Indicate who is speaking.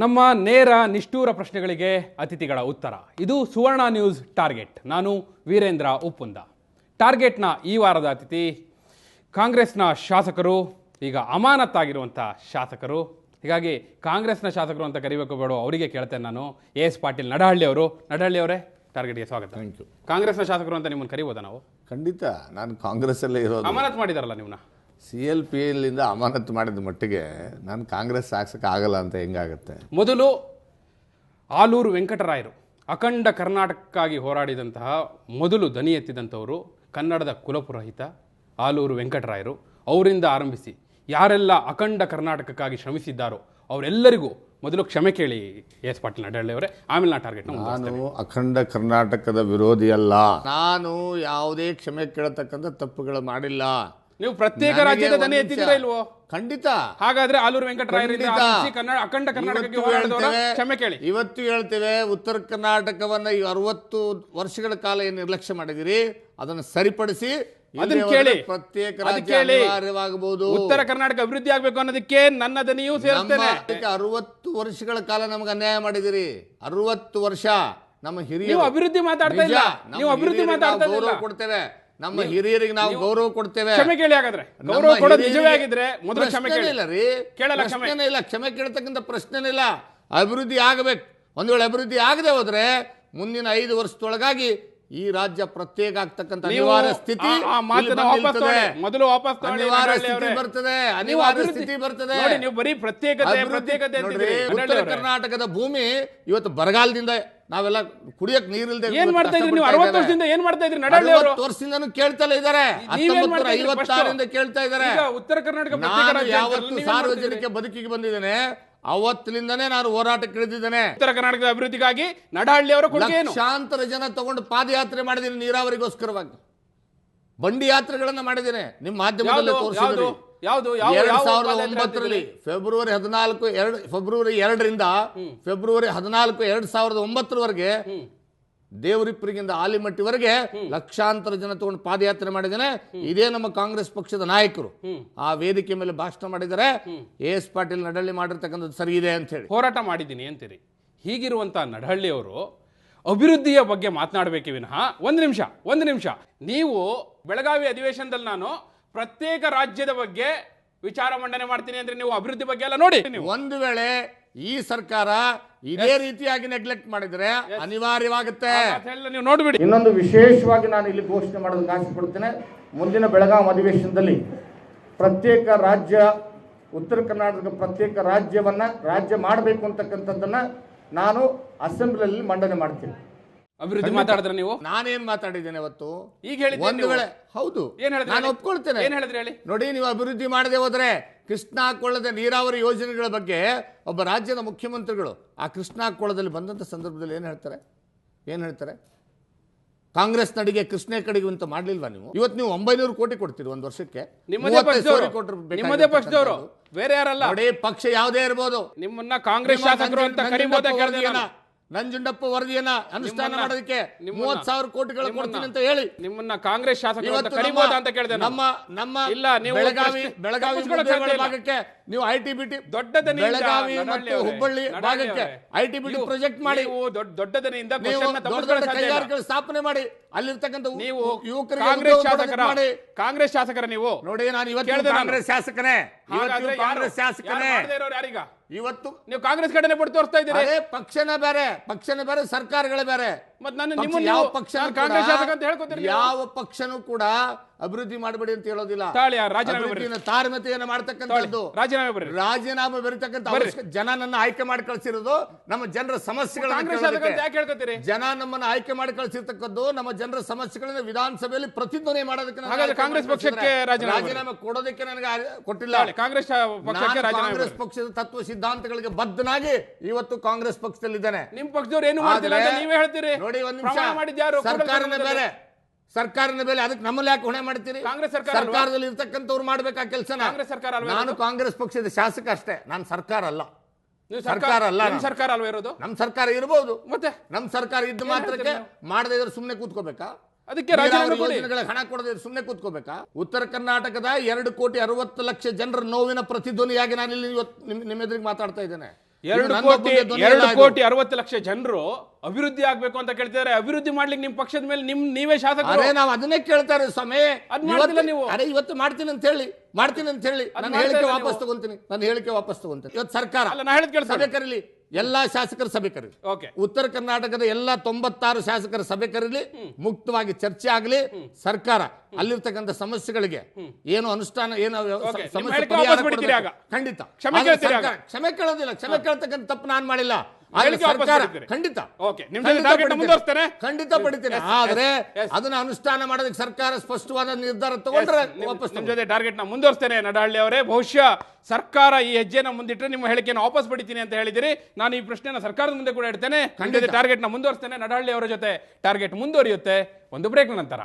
Speaker 1: ನಮ್ಮ ನೇರ ನಿಷ್ಠೂರ ಪ್ರಶ್ನೆಗಳಿಗೆ ಅತಿಥಿಗಳ ಉತ್ತರ. ಇದು ಸುವರ್ಣ ನ್ಯೂಸ್ ಟಾರ್ಗೆಟ್. ನಾನು ವೀರೇಂದ್ರ ಉಪ್ಪುಂದ. ಟಾರ್ಗೆಟ್ನ ಈ ವಾರದ ಅತಿಥಿ ಕಾಂಗ್ರೆಸ್ನ ಶಾಸಕರು, ಈಗ ಅಮಾನತ್ತಾಗಿರುವಂಥ ಶಾಸಕರು. ಹೀಗಾಗಿ ಕಾಂಗ್ರೆಸ್ನ ಶಾಸಕರು ಅಂತ ಕರಿಬೇಕು ಬೇಡ, ಅವರಿಗೆ ಕೇಳ್ತೇನೆ ನಾನು. ಎಸ್ ಪಾಟೀಲ್ ನಡಹಳ್ಳಿ ಅವರು. ನಡಹಳ್ಳಿ ಅವರೇ, ಟಾರ್ಗೆಟ್ಗೆ ಸ್ವಾಗತ.
Speaker 2: Thank you.
Speaker 1: ಕಾಂಗ್ರೆಸ್ನ ಶಾಸಕರು ಅಂತ ನಿಮ್ಮನ್ನು ಕರಿಬೋದಾ ನಾವು?
Speaker 2: ಖಂಡಿತ. ನಾನು ಕಾಂಗ್ರೆಸ್ಸಲ್ಲೇ ಇರೋದು.
Speaker 1: ಅಮಾನತ್ ಮಾಡಿದಾರಲ್ಲ ನಿಮ್ಮನ್ನ.
Speaker 2: CLPLನಿಂದ ಅಮಾನತು ಮಾಡಿದ ಮಟ್ಟಿಗೆ ನಾನು ಕಾಂಗ್ರೆಸ್ ಸಾಕ್ಸಕ್ಕೆ ಆಗಲ್ಲ ಅಂತ ಹೆಂಗಾಗುತ್ತೆ?
Speaker 1: ಮೊದಲು ಆಲೂರು ವೆಂಕಟರಾಯರು ಅಖಂಡ ಕರ್ನಾಟಕಕ್ಕಾಗಿ ಹೋರಾಡಿದಂತಹ ಮೊದಲು ದನಿ ಎತ್ತಿದಂಥವರು ಕನ್ನಡದ ಕುಲಪುರೋಹಿತ ಆಲೂರು ವೆಂಕಟರಾಯರು. ಅವರಿಂದ ಆರಂಭಿಸಿ ಯಾರೆಲ್ಲ ಅಖಂಡ ಕರ್ನಾಟಕಕ್ಕಾಗಿ ಶ್ರಮಿಸಿದ್ದಾರೋ ಅವರೆಲ್ಲರಿಗೂ ಮೊದಲು ಕ್ಷಮೆ ಕೇಳಿ ಎಸ್ ಪಾಟೀಲ್ ನಡಹಳ್ಳಿ ಅವರೇ. ಆಮೇಲೆ ನಾ ಟಾರ್ಗೆಟ್.
Speaker 2: ನಾನು ಅಖಂಡ ಕರ್ನಾಟಕದ ವಿರೋಧಿ ಅಲ್ಲ. ನಾನು ಯಾವುದೇ ಕ್ಷಮೆ ಕೇಳತಕ್ಕಂಥ ತಪ್ಪುಗಳು ಮಾಡಿಲ್ಲ.
Speaker 1: ನೀವು ಪ್ರತ್ಯೇಕ ರಾಜ್ಯದ ದನಿ ಎತ್ತಿದ್ದೀರಾ ಇಲ್ವೋ?
Speaker 2: ಖಂಡಿತ.
Speaker 1: ಹಾಗಾದ್ರೆ ಆಲೂರು ವೆಂಕಟರಾಯರಿಂದ ಅಖಂಡ ಕರ್ನಾಟಕಕ್ಕೆ ಹೋರಾಡಿದವರ ಕ್ಷಮೆ ಕೇಳಿ.
Speaker 2: ಇವತ್ತು ಹೇಳ್ತೇವೆ, ಉತ್ತರ ಕರ್ನಾಟಕವನ್ನ 60 ವರ್ಷಗಳ ಕಾಲ ಏನು ನಿರ್ಲಕ್ಷ್ಯ ಮಾಡಿದಿರಿ ಅದನ್ನು ಸರಿಪಡಿಸಿ
Speaker 1: ಅದನ್ನ ಕೇಳಿ.
Speaker 2: ಪ್ರತ್ಯೇಕ ರಾಜ್ಯ ಅನಿವಾರ್ಯವಾಗಬಹುದು.
Speaker 1: ಉತ್ತರ ಕರ್ನಾಟಕ ಅಭಿವೃದ್ಧಿ ಆಗಬೇಕು ಅನ್ನೋದಕ್ಕೆ ನನ್ನ ದನಿಯೂ ಸೇರ್ತೇನೆ.
Speaker 2: 60 ವರ್ಷಗಳ ಕಾಲ ನಮಗೆ ಅನ್ಯಾಯ ಮಾಡಿದಿರಿ. 60 ವರ್ಷ ನಮ್ಮ ಹಿರಿಯರು
Speaker 1: ಅಭಿವೃದ್ಧಿ ಮಾತಾಡ್ತಾ ಇಲ್ಲ. ನೀವು ಅಭಿವೃದ್ಧಿ ಮಾತಾಡ್ತಾ
Speaker 2: ಗೌರವ ಕೊಡ್ತೇವೆ. ನಮ್ಮ ಹಿರಿಯರಿಗೆ ನಾವು ಗೌರವ ಕೊಡ್ತೇವೆ.
Speaker 1: ಕ್ಷಮೆ ಕೇಳಿ. ಹಾಗಾದ್ರೆ ಗೌರವ ಕೊಡೋದು ನಿಜವೇ ಆಗಿದ್ರೆ ಮೊದಲು ಕ್ಷಮೆ ಕೇಳಿ.
Speaker 2: ಇಲ್ಲ ರೀ, ಪ್ರಶ್ನೆನೇ ಇಲ್ಲ. ಕ್ಷಮೆ ಕೇಳತಕ್ಕಂಥ ಪ್ರಶ್ನೆನೇ ಇಲ್ಲ. ಅಭಿವೃದ್ಧಿ ಆಗಬೇಕು. ಒಂದು ವೇಳೆ ಅಭಿವೃದ್ಧಿ ಆಗದೆ ಹೋದ್ರೆ ಮುಂದಿನ 5 ವರ್ಷದೊಳಗಾಗಿ ಈ ರಾಜ್ಯ ಪ್ರತ್ಯೇಕ ಆಗ್ತಕ್ಕಂಥ ಅನಿವಾರ್ಯ ಸ್ಥಿತಿ
Speaker 1: ಮೊದಲು ವಾಪಸ್
Speaker 2: ಬರ್ತದೆ. ಅನಿವಾರ್ಯ ಸ್ಥಿತಿ ಬರ್ತದೆ.
Speaker 1: ನೀವು ಬರೀ ಪ್ರತ್ಯೇಕತೆ.
Speaker 2: ಉತ್ತರ ಕರ್ನಾಟಕದ ಭೂಮಿ ಇವತ್ತು ಬರಗಾಲದಿಂದ ನಾವೆಲ್ಲ ಕುಡಿಯಕ್ ನೀರಿಲ್ದೆ
Speaker 1: ಏನ್ ಮಾಡ್ತಾ ಇದ್ರಿ ನೀವು? 60 ವರ್ಷದಿಂದ ಏನ್ ಮಾಡ್ತಾ ಇದ್ರಿ ನಡಹಳ್ಳಿ ಅವರು?
Speaker 2: 60 ವರ್ಷದಿಂದನೂ ಕೇಳ್ತಲೇ ಇದ್ದಾರೆ. 1956 ಕೇಳ್ತಾ ಇದ್ದಾರೆ.
Speaker 1: ಉತ್ತರ ಕರ್ನಾಟಕ
Speaker 2: ಯಾವತ್ತು ಸಾರ್ವಜನಿಕ ಬದುಕಿಗೆ ಬಂದಿದ್ದೇನೆ ಅವತ್ತಿನಿಂದನೇ ನಾನು ಹೋರಾಟಕ್ಕೆ ಇಳಿದಿದ್ದೇನೆ.
Speaker 1: ಉತ್ತರ ಕರ್ನಾಟಕದ ಅಭಿವೃದ್ಧಿಗಾಗಿ ನಡಹಳ್ಳಿ ಅವರ ಕೊಡುಗೆ ಏನು?
Speaker 2: ಲಕ್ಷಾಂತರ ಜನ ತಗೊಂಡು ಪಾದಯಾತ್ರೆ ಮಾಡಿದ್ದೀನಿ. ನೀರಾವರಿಗೋಸ್ಕರವಾಗಿ ಬಂಡಿ ಯಾತ್ರೆಗಳನ್ನ ಮಾಡಿದ್ದೇನೆ. ನಿಮ್ಮ ಮಾಧ್ಯಮದಲ್ಲಿ ತೋರಿಸಿದ್ರಿ. 2009ರಲ್ಲಿ ಫೆಬ್ರವರಿ 2ರಿಂದ ಫೆಬ್ರವರಿ 14, 2009ರವರೆಗೆ ದೇವರಿಪ್ಪರಿಗಿಂದ ಆಲಿಮಟ್ಟಿವರೆಗೆ ಲಕ್ಷಾಂತರ ಜನ ತಗೊಂಡು ಪಾದಯಾತ್ರೆ ಮಾಡಿದ್ದೇನೆ. ಇದೇ ನಮ್ಮ ಕಾಂಗ್ರೆಸ್ ಪಕ್ಷದ ನಾಯಕರು ಆ ವೇದಿಕೆ ಮೇಲೆ ಭಾಷಣ ಮಾಡಿದ್ದಾರೆ. ಎಸ್ ಪಾಟೀಲ್ ನಡಹಳ್ಳಿ ಮಾಡಿರ್ತಕ್ಕಂಥದ್ದು ಸರಿ ಇದೆ ಅಂತ ಹೇಳಿ
Speaker 1: ಹೋರಾಟ ಮಾಡಿದ್ದೀನಿ ಅಂತೀರಿ. ಹೀಗಿರುವಂತ ನಡಹಳ್ಳಿ ಅವರು ಅಭಿವೃದ್ಧಿಯ ಬಗ್ಗೆ ಮಾತನಾಡಬೇಕೆ ವಿನಃ ಒಂದು ನಿಮಿಷ ನೀವು ಬೆಳಗಾವಿ ಅಧಿವೇಶನದಲ್ಲಿ ನಾನು ಪ್ರತ್ಯೇಕ ರಾಜ್ಯದ ಬಗ್ಗೆ ವಿಚಾರ ಮಂಡನೆ ಮಾಡ್ತೀನಿ ಅಂದ್ರೆ ನೀವು ಅಭಿವೃದ್ಧಿ ಬಗ್ಗೆ ಎಲ್ಲ ನೋಡಿ.
Speaker 2: ಒಂದು ವೇಳೆ ಈ ಸರ್ಕಾರ ಇದೇ ರೀತಿಯಾಗಿ ನೆಗ್ಲೆಕ್ಟ್ ಮಾಡಿದ್ರೆ ಅನಿವಾರ್ಯವಾಗುತ್ತೆ.
Speaker 1: ನೀವು ನೋಡ್ಬಿಡಿ.
Speaker 3: ಇನ್ನೊಂದು ವಿಶೇಷವಾಗಿ ನಾನು ಇಲ್ಲಿ ಘೋಷಣೆ ಮಾಡೋದಕ್ಕೆ ಆಸೆ ಪಡ್ತೇನೆ. ಮುಂದಿನ ಬೆಳಗಾವಿ ಅಧಿವೇಶನದಲ್ಲಿ ಪ್ರತ್ಯೇಕ ರಾಜ್ಯ, ಉತ್ತರ ಕರ್ನಾಟಕ ಪ್ರತ್ಯೇಕ ರಾಜ್ಯ ಮಾಡಬೇಕು ಅಂತಕ್ಕಂಥದ್ದನ್ನ ನಾನು ಅಸೆಂಬ್ಲಿಯಲ್ಲಿ ಮಂಡನೆ ಮಾಡ್ತೀನಿ.
Speaker 1: ಅಭಿವೃದ್ಧಿ ಮಾತಾಡಿದ್ರೆ ನೀವು?
Speaker 2: ನಾನೇನ್ ಮಾತಾಡಿದ್ದೇನೆ ಅವತ್ತು?
Speaker 1: ಈಗ ಹೇಳಿದ್ದೆ
Speaker 2: ಒಂದು ವೇಳೆ ಹೌದು ನಾನು ಒಪ್ಕೊಳ್ತೇನೆ.
Speaker 1: ಏನ್ ಹೇಳಿದ್ರಿ ಹೇಳಿ?
Speaker 2: ನೋಡಿ, ನೀವು ಅಭಿವೃದ್ಧಿ ಮಾಡದೆ ಹೋದ್ರೆ ಕೃಷ್ಣಾ ಕೊಳ್ಳದ ನೀರಾವರಿ ಯೋಜನೆಗಳ ಬಗ್ಗೆ ಒಬ್ಬ ರಾಜ್ಯದ ಮುಖ್ಯಮಂತ್ರಿಗಳು ಆ ಕೃಷ್ಣಾ ಕೊಳ್ಳದಲ್ಲಿ ಬಂದಂತ ಸಂದರ್ಭದಲ್ಲಿ ಏನ್ ಹೇಳ್ತಾರೆ? ಕಾಂಗ್ರೆಸ್ ನಡಿಗೆ ಕೃಷ್ಣ ಕಡೆಗೆ ಅಂತ ಮಾಡ್ಲಿಲ್ವಾ ನೀವು? ಇವತ್ತು ನೀವು 900 ಕೋಟಿ ಕೊಡ್ತೀರಿ ಒಂದು ವರ್ಷಕ್ಕೆ.
Speaker 1: ನಿಮ್ಮದೇ ಪಕ್ಷದವರು, ಬೇರೆ ಯಾರಲ್ಲ.
Speaker 2: ನೋಡಿ, ಪಕ್ಷ ಯಾವುದೇ ಇರಬಹುದು.
Speaker 1: ನಿಮ್ಮನ್ನ ಕಾಂಗ್ರೆಸ್ ಶಾಸಕರು ಅಂತ ಕರಿಬೋದ?
Speaker 2: ನಂಜುಂಡಪ್ಪ ವರದಿಯನ್ನ ಅನುಷ್ಠಾನ ಮಾಡೋದಕ್ಕೆ 30,000 ಕೋಟಿಗಳ ಕೊಡ್ತೀನಿ ಅಂತ ಹೇಳಿ
Speaker 1: ನಿಮ್ಮನ್ನ ಕಾಂಗ್ರೆಸ್ ಶಾಸಕರು ಅಂತ ಕರಿಬೋದ ಅಂತ ಕೇಳಿದೆ.
Speaker 2: ನಮ್ಮ
Speaker 1: ಇಲ್ಲ, ನೀವು
Speaker 2: ಬೆಳಗಾವಿ ಭಾಗಕ್ಕೆ ನೀವು ITBT ಬೆಳಗಾವಿ ಮತ್ತು ಹುಬ್ಬಳ್ಳಿ ಭಾಗಕ್ಕೆ ITBT ಪ್ರಾಜೆಕ್ಟ್ ಮಾಡಿ
Speaker 1: ದೊಡ್ಡದನಿಂದ
Speaker 2: ಕೈಗಾರಿಕೆಗಳ ಸ್ಥಾಪನೆ ಮಾಡಿ ಅಲ್ಲಿರ್ತಕ್ಕಂಥ
Speaker 1: ನೀವು
Speaker 2: ಯುವಕರಿಗೆ
Speaker 1: ಕಾಂಗ್ರೆಸ್ ಶಾಸಕರ ನೀವು ನೋಡಿ. ನಾನು
Speaker 2: ಇವತ್ತು ಕಾಂಗ್ರೆಸ್ ಶಾಸಕನೇ.
Speaker 1: ಯಾರೀಗ
Speaker 2: ಇವತ್ತು
Speaker 1: ನೀವು ಕಾಂಗ್ರೆಸ್ ಕಡೆನೆ ಪಟ್ಟು ತೋರಿಸ್ತಾ ಇದ್ದೀರಿ.
Speaker 2: ಪಕ್ಷನೇ ಬೇರೆ, ಸರ್ಕಾರಗಳೇ ಬೇರೆ. ಯಾವ ಪಕ್ಷನೂ ಕೂಡ ಅಭಿವೃದ್ಧಿ ಮಾಡಬೇಡಿ ಅಂತ ಹೇಳೋದಿಲ್ಲ. ತಾರಮತೆಯನ್ನು ಮಾಡ್ತಕ್ಕಂಥದ್ದು. ರಾಜೀನಾಮೆ ಬರೀತಕ್ಕಂಥ ಜನ ನನ್ನ ಆಯ್ಕೆ ಮಾಡಿ ಕಳಿಸಿರೋದು ನಮ್ಮ ಜನರ ಸಮಸ್ಯೆಗಳನ್ನ ಜನ ನಮ್ಮನ್ನ ಆಯ್ಕೆ ಮಾಡಿ ಕಳಿಸಿರ್ತಕ್ಕದ್ದು ನಮ್ಮ ಜನರ ಸಮಸ್ಯೆಗಳನ್ನ ವಿಧಾನಸಭೆಯಲ್ಲಿ ಪ್ರತಿಧ್ವನಿ ಮಾಡೋದಕ್ಕೆ
Speaker 1: ಕಾಂಗ್ರೆಸ್ ಪಕ್ಷಕ್ಕೆ
Speaker 2: ರಾಜೀನಾಮೆ ಕೊಡೋದಕ್ಕೆ ನನಗೆ ಕೊಟ್ಟಿಲ್ಲ.
Speaker 1: ಕಾಂಗ್ರೆಸ್
Speaker 2: ಪಕ್ಷದ ತತ್ವ ಸಿದ್ಧಾಂತಗಳಿಗೆ ಬದ್ಧನಾಗಿ ಇವತ್ತು ಕಾಂಗ್ರೆಸ್ ಪಕ್ಷದಲ್ಲಿದ್ದೇನೆ.
Speaker 1: ನಿಮ್ಮ ಪಕ್ಷದವ್ರು ಏನು ಮಾಡ್ತಿಲ್ಲ ನೀವೇ ಹೇಳ್ತೀರಿ.
Speaker 2: ನೋಡಿ, ಒಂದ್ ನಿಮಿಷ. ಸರ್ಕಾರನ ಬೇರೆ ಅದಕ್ಕೆ ನಮ್ಮಲ್ಲಿ ಯಾಕೆ ಹೊಣೆ ಮಾಡ್ತೀರಿ? ಸರ್ಕಾರದಲ್ಲಿ ಇರ್ತಕ್ಕಂಥವ್ರು ಮಾಡ್ಬೇಕಾ ಕೆಲಸನ? ನಾನು ಕಾಂಗ್ರೆಸ್ ಪಕ್ಷದ ಶಾಸಕ ಅಷ್ಟೇ, ನಾನು ಸರ್ಕಾರ ಅಲ್ಲ. ಸರ್ಕಾರ ಅಲ್ವಾ ಇರೋದು? ನಮ್ ಸರ್ಕಾರ ಇರಬಹುದು, ಮತ್ತೆ ನಮ್ ಸರ್ಕಾರ ಇದ್ದ ಮಾತ್ರಕ್ಕೆ ಮಾಡದೇ ಇದ್ರೆ ಸುಮ್ಮನೆ ಕೂತ್ಕೋಬೇಕಾ?
Speaker 1: ಅದಕ್ಕೆ ಯೋಜನೆಗಳ
Speaker 2: ಹಣ ಕೊಡದೆ ಸುಮ್ಮನೆ ಕೂತ್ಕೋಬೇಕಾ? ಉತ್ತರ ಕರ್ನಾಟಕದ 2,60,00,000 ಜನರ ನೋವಿನ ಪ್ರತಿಧ್ವನಿಯಾಗಿ ನಾನು ಇಲ್ಲಿ ನಿಮ್ಮ ಎದುರಿಗೆ ಮಾತಾಡ್ತಾ ಇದ್ದೇನೆ.
Speaker 1: 2 ಕೋಟಿ 60 ಲಕ್ಷ ಜನರು ಅಭಿವೃದ್ಧಿ ಆಗ್ಬೇಕು ಅಂತ ಕೇಳ್ತಿದ್ದಾರೆ. ಅಭಿವೃದ್ಧಿ ಮಾಡ್ಲಿಕ್ಕೆ ನಿಮ್ ಪಕ್ಷದ ಮೇಲೆ ನೀವೇ ಶಾಸಕರು.
Speaker 2: ನಾವು ಅದನ್ನೇ ಕೇಳ್ತಾರೆ ಸ್ವಾಮಿ.
Speaker 1: ನೀವು
Speaker 2: ಇವತ್ತು ಮಾಡ್ತೀನಿ ಅಂತ ಹೇಳಿ ನನ್ನ ಹೇಳಿಕೆ ವಾಪಸ್ ತಗೊಂತೀನಿ. ಇವತ್ತು ಸರ್ಕಾರ ಸಭೆ ಕರೀಲಿ, ಎಲ್ಲಾ ಶಾಸಕರ ಸಭೆ ಕರೀಲಿ. ಉತ್ತರ ಕರ್ನಾಟಕದ ಎಲ್ಲಾ 96 ಶಾಸಕರ ಸಭೆ ಕರೀಲಿ, ಮುಕ್ತವಾಗಿ ಚರ್ಚೆ ಆಗಲಿ. ಸರ್ಕಾರ ಅಲ್ಲಿರ್ತಕ್ಕಂಥ ಸಮಸ್ಯೆಗಳಿಗೆ ಏನು ಅನುಷ್ಠಾನ ಖಂಡಿತ ಕ್ಷಮೆ ಕೇಳೋದಿಲ್ಲ. ಕ್ಷಮೆ ಕೇಳ್ತಕ್ಕಂಥ ತಪ್ಪು ನಾನು ಮಾಡಿಲ್ಲ. ಖಂಡಿತ ಪಡಿತೇನೆ. ಆದ್ರೆ ಅದನ್ನ ಅನುಷ್ಠಾನ ಮಾಡೋದಕ್ಕೆ ಸರ್ಕಾರ ಸ್ಪಷ್ಟವಾದ ನಿರ್ಧಾರ ತಗೊಂಡ್ರೆ
Speaker 1: ನಿಮ್ ಜೊತೆ ಟಾರ್ಗೆಟ್ ನ ಮುಂದುವರಿಸ್ತೇನೆ. ನಡಹಳ್ಳಿ ಅವರೇ, ಬಹುಶಃ ಸರ್ಕಾರ ಈ ಹೆಜ್ಜೆನ ಮುಂದಿಟ್ಟರೆ ನಿಮ್ಮ ಹೇಳಿಕೆಯನ್ನು ವಾಪಸ್ ಪಡಿತೀನಿ ಅಂತ ಹೇಳಿದಿರಿ. ನಾನು ಈ ಪ್ರಶ್ನೆನ ಸರ್ಕಾರದ ಮುಂದೆ ಕೂಡ ಇಡ್ತೇನೆ. ಟಾರ್ಗೆಟ್ ನ ಮುಂದುವರಿಸ್ತೇನೆ. ನಡಹಳ್ಳಿ ಅವರ ಜೊತೆ ಟಾರ್ಗೆಟ್ ಮುಂದುವರಿಯುತ್ತೆ. ಒಂದು ಬ್ರೇಕ್ ನಂತರ